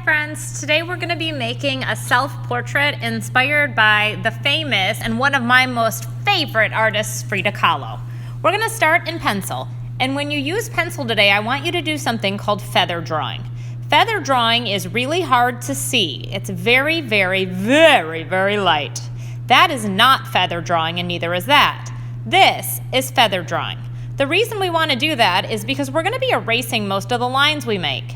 friends, today we're going to be making a self-portrait inspired by the famous and one of my most favorite artists, Frida Kahlo. We're going to start in pencil, and when you use pencil today, I want you to do something called feather drawing. Feather drawing is really hard to see. It's very, very, very, very light. That is not feather drawing, and neither is that. This is feather drawing. The reason we want to do that is because we're going to be erasing most of the lines we make.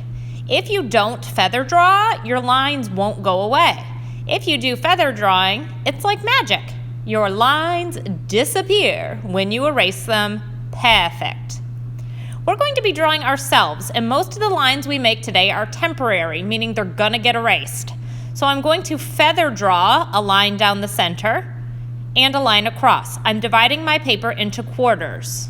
If you don't feather draw, your lines won't go away. If you do feather drawing, it's like magic. Your lines disappear when you erase them. Perfect. We're going to be drawing ourselves, and most of the lines we make today are temporary, meaning they're gonna get erased. So I'm going to feather draw a line down the center and a line across. I'm dividing my paper into quarters.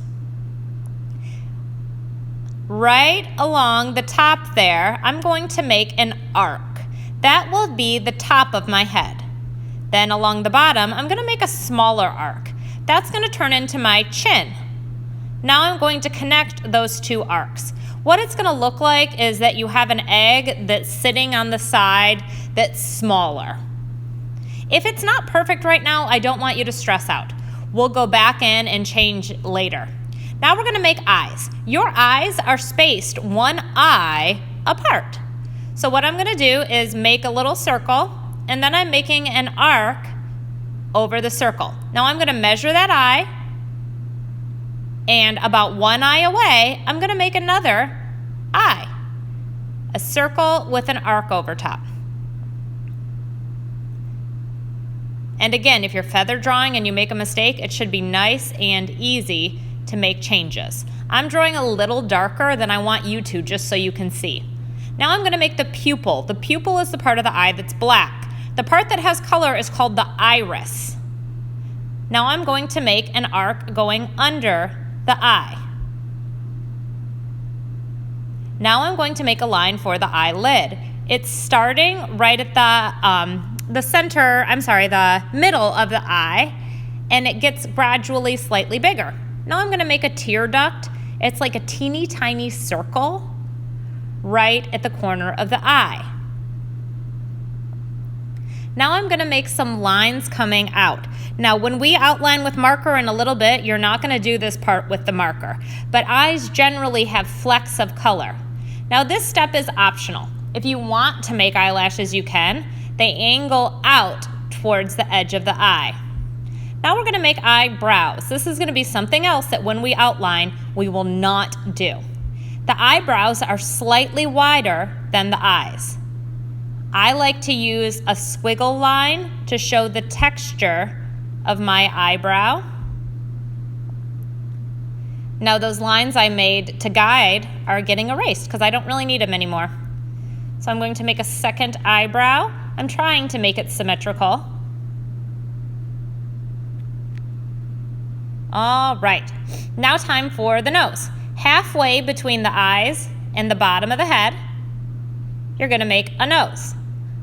Right along the top there, I'm going to make an arc. That will be the top of my head. Then along the bottom, I'm going to make a smaller arc. That's going to turn into my chin. Now I'm going to connect those two arcs. What it's going to look like is that you have an egg that's sitting on the side that's smaller. If it's not perfect right now, I don't want you to stress out. We'll go back in and change later. Now we're going to make eyes. Your eyes are spaced one eye apart. So what I'm going to do is make a little circle, and then I'm making an arc over the circle. Now I'm going to measure that eye, and about one eye away, I'm going to make another eye. A circle with an arc over top. And again, if you're feather drawing and you make a mistake, it should be nice and easy to make changes. I'm drawing a little darker than I want you to, just so you can see. Now I'm going to make the pupil. The pupil is the part of the eye that's black. The part that has color is called the iris. Now I'm going to make an arc going under the eye. Now I'm going to make a line for the eyelid. It's starting right at the middle of the eye, and it gets gradually slightly bigger. Now I'm going to make a tear duct. It's like a teeny tiny circle right at the corner of the eye. Now I'm going to make some lines coming out. Now when we outline with marker in a little bit, you're not going to do this part with the marker, but eyes generally have flecks of color. Now this step is optional. If you want to make eyelashes, you can. They angle out towards the edge of the eye. Now we're going to make eyebrows. This is going to be something else that when we outline, we will not do. The eyebrows are slightly wider than the eyes. I like to use a squiggle line to show the texture of my eyebrow. Now those lines I made to guide are getting erased because I don't really need them anymore. So I'm going to make a second eyebrow. I'm trying to make it symmetrical. All right, now time for the nose. Halfway between the eyes and the bottom of the head, you're going to make a nose.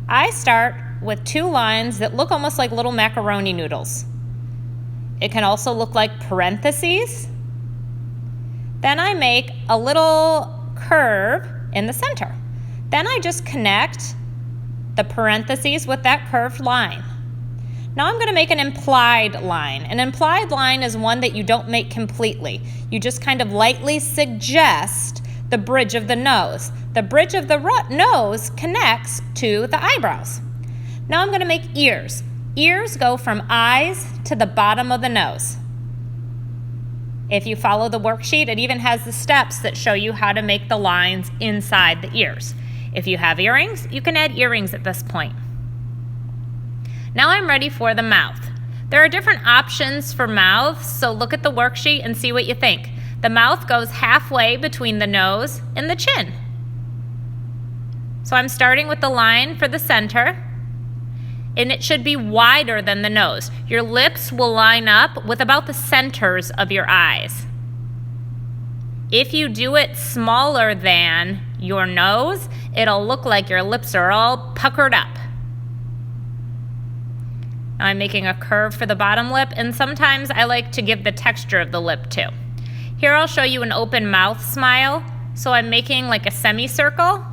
I start with two lines that look almost like little macaroni noodles. It can also look like parentheses. Then I make a little curve in the center. Then I just connect the parentheses with that curved line. Now I'm going to make an implied line. An implied line is one that you don't make completely. You just kind of lightly suggest the bridge of the nose. The bridge of the nose connects to the eyebrows. Now I'm going to make ears. Ears go from eyes to the bottom of the nose. If you follow the worksheet, it even has the steps that show you how to make the lines inside the ears. If you have earrings, you can add earrings at this point. Now I'm ready for the mouth. There are different options for mouths, so look at the worksheet and see what you think. The mouth goes halfway between the nose and the chin. So I'm starting with the line for the center, and it should be wider than the nose. Your lips will line up with about the centers of your eyes. If you do it smaller than your nose, it'll look like your lips are all puckered up. Now I'm making a curve for the bottom lip, and sometimes I like to give the texture of the lip too. Here I'll show you an open mouth smile. So I'm making like a semicircle,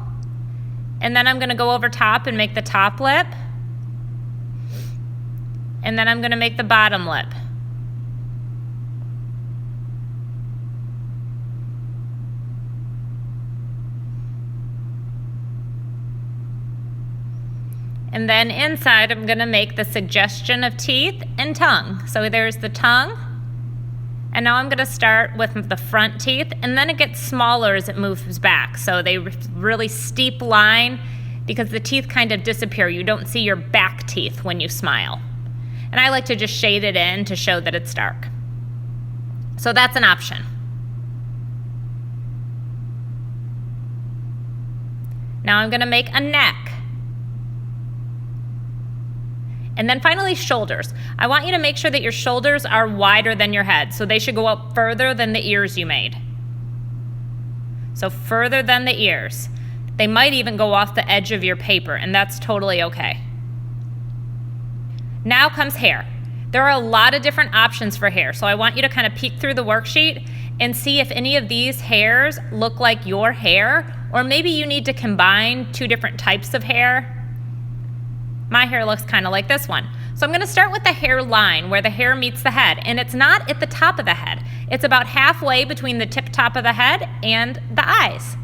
And then I'm going to go over top and make the top lip. And then I'm going to make the bottom lip. And then inside, I'm going to make the suggestion of teeth and tongue. So there's the tongue. And now I'm going to start with the front teeth, and then it gets smaller as it moves back. So they really steep line because the teeth kind of disappear. You don't see your back teeth when you smile. And I like to just shade it in to show that it's dark. So that's an option. Now I'm going to make a neck. And then finally, shoulders. I want you to make sure that your shoulders are wider than your head. So they should go up further than the ears you made. So further than the ears. They might even go off the edge of your paper, and that's totally okay. Now comes hair. There are a lot of different options for hair. So I want you to kind of peek through the worksheet and see if any of these hairs look like your hair, or maybe you need to combine two different types of hair. My hair looks kind of like this one. So I'm going to start with the hairline where the hair meets the head, and it's not at the top of the head. It's about halfway between the tip top of the head and the eyes.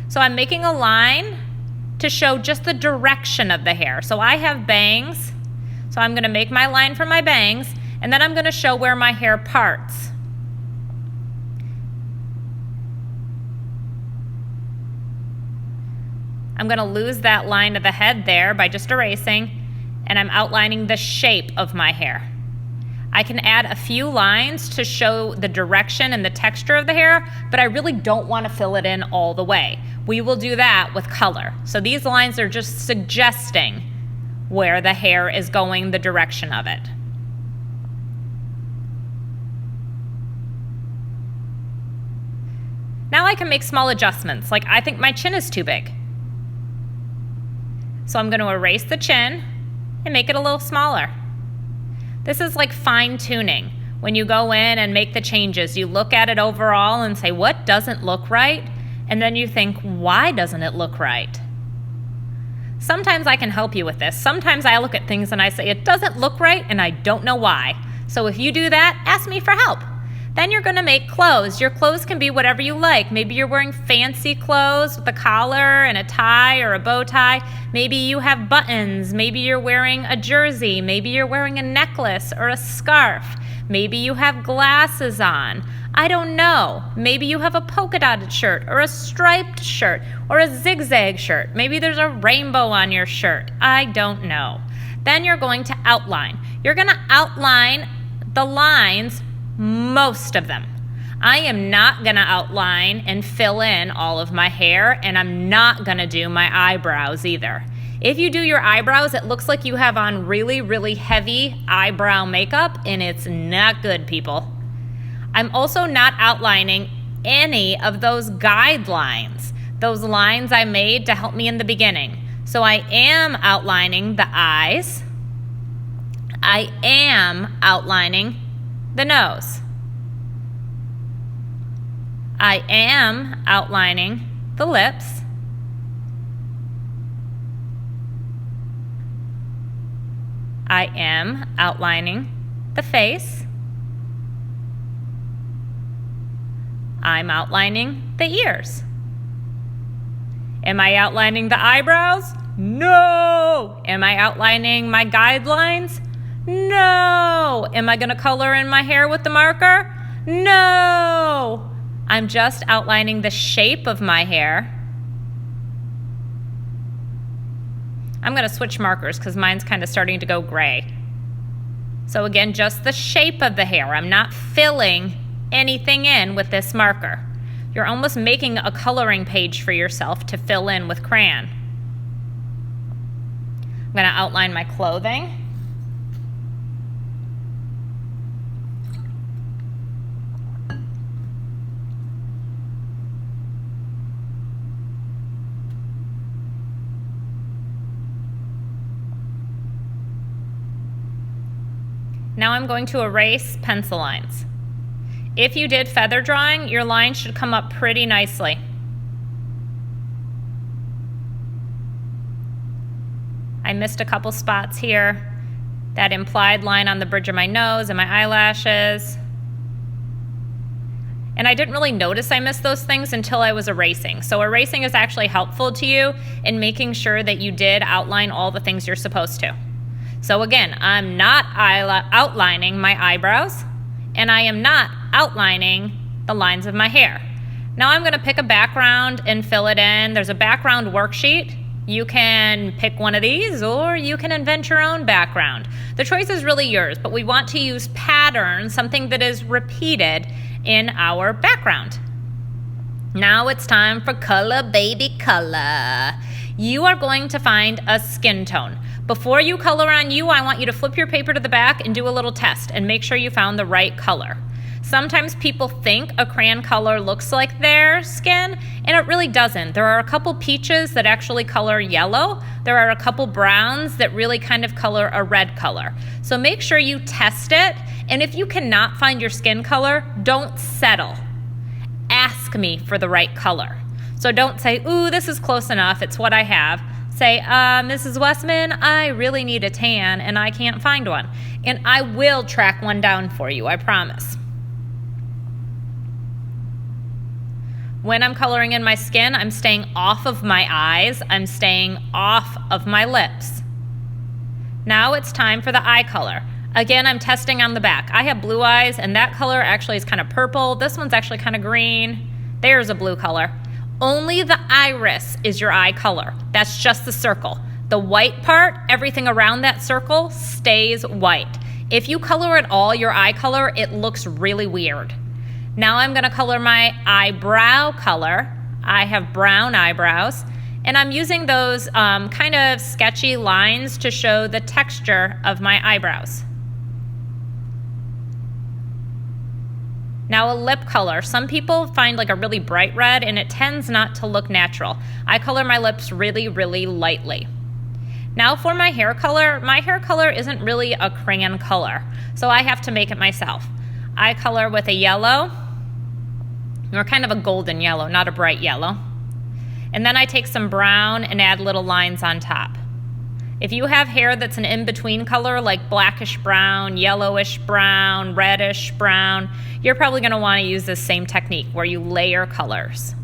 So I'm making a line to show just the direction of the hair. So I have bangs, so I'm going to make my line for my bangs, and then I'm going to show where my hair parts. I'm going to lose that line of the head there by just erasing, and I'm outlining the shape of my hair. I can add a few lines to show the direction and the texture of the hair, but I really don't want to fill it in all the way. We will do that with color. So these lines are just suggesting where the hair is going, the direction of it. Now I can make small adjustments, like I think my chin is too big. So I'm going to erase the chin and make it a little smaller. This is like fine tuning. When you go in and make the changes, you look at it overall and say, what doesn't look right? And then you think, why doesn't it look right? Sometimes I can help you with this. Sometimes I look at things and I say, it doesn't look right and I don't know why. So if you do that, ask me for help. Then you're going to make clothes. Your clothes can be whatever you like. Maybe you're wearing fancy clothes with a collar and a tie or a bow tie. Maybe you have buttons. Maybe you're wearing a jersey. Maybe you're wearing a necklace or a scarf. Maybe you have glasses on. I don't know. Maybe you have a polka dotted shirt or a striped shirt or a zigzag shirt. Maybe there's a rainbow on your shirt. I don't know. Then you're going to outline. You're going to outline the lines, most of them. I am not going to outline and fill in all of my hair, and I'm not going to do my eyebrows either. If you do your eyebrows, it looks like you have on really, really heavy eyebrow makeup, and it's not good, people. I'm also not outlining any of those guidelines, those lines I made to help me in the beginning. So I am outlining the eyes. I am outlining the nose. I am outlining the lips. I am outlining the face. I'm outlining the ears. Am I outlining the eyebrows? No! Am I outlining my guidelines? No! Am I going to color in my hair with the marker? No! I'm just outlining the shape of my hair. I'm going to switch markers because mine's kind of starting to go gray. So again, just the shape of the hair. I'm not filling anything in with this marker. You're almost making a coloring page for yourself to fill in with crayon. I'm going to outline my clothing. Now I'm going to erase pencil lines. If you did feather drawing, your line should come up pretty nicely. I missed a couple spots here. That implied line on the bridge of my nose and my eyelashes. And I didn't really notice I missed those things until I was erasing. So erasing is actually helpful to you in making sure that you did outline all the things you're supposed to. So again, I'm not outlining my eyebrows, and I am not outlining the lines of my hair. Now I'm going to pick a background and fill it in. There's a background worksheet. You can pick one of these, or you can invent your own background. The choice is really yours, but we want to use pattern, something that is repeated in our background. Now it's time for color, baby, color. You are going to find a skin tone. Before you color on you, I want you to flip your paper to the back and do a little test and make sure you found the right color. Sometimes people think a crayon color looks like their skin, and it really doesn't. There are a couple peaches that actually color yellow. There are a couple browns that really kind of color a red color. So make sure you test it, and if you cannot find your skin color, don't settle. Ask me for the right color. So don't say, ooh, this is close enough, it's what I have. Say, Mrs. Westman, I really need a tan, and I can't find one. And I will track one down for you, I promise. When I'm coloring in my skin, I'm staying off of my eyes. I'm staying off of my lips. Now it's time for the eye color. Again, I'm testing on the back. I have blue eyes, and that color actually is kind of purple. This one's actually kind of green. There's a blue color. Only the iris is your eye color. That's just the circle. The white part, everything around that circle, stays white. If you color at all your eye color, it looks really weird. Now I'm going to color my eyebrow color. I have brown eyebrows, and I'm using those kind of sketchy lines to show the texture of my eyebrows. Now a lip color. Some people find like a really bright red, and it tends not to look natural. I color my lips really, really lightly. Now for my hair color isn't really a crayon color, so I have to make it myself. I color with a yellow, or kind of a golden yellow, not a bright yellow. And then I take some brown and add little lines on top. If you have hair that's an in-between color, like blackish brown, yellowish brown, reddish brown, you're probably going to want to use this same technique where you layer colors.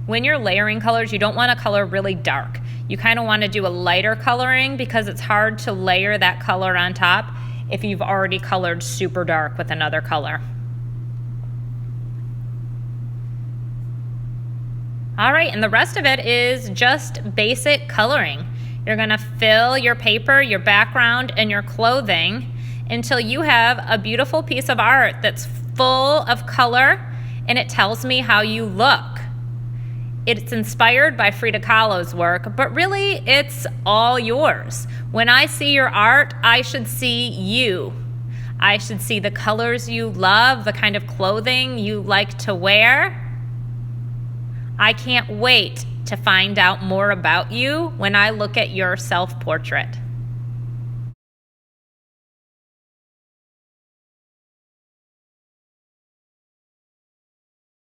When you're layering colors, you don't want to color really dark. You kind of want to do a lighter coloring because it's hard to layer that color on top if you've already colored super dark with another color. All right, and the rest of it is just basic coloring. You're going to fill your paper, your background, and your clothing until you have a beautiful piece of art that's full of color, and it tells me how you look. It's inspired by Frida Kahlo's work, but really it's all yours. When I see your art, I should see you. I should see the colors you love, the kind of clothing you like to wear. I can't wait to find out more about you when I look at your self-portrait.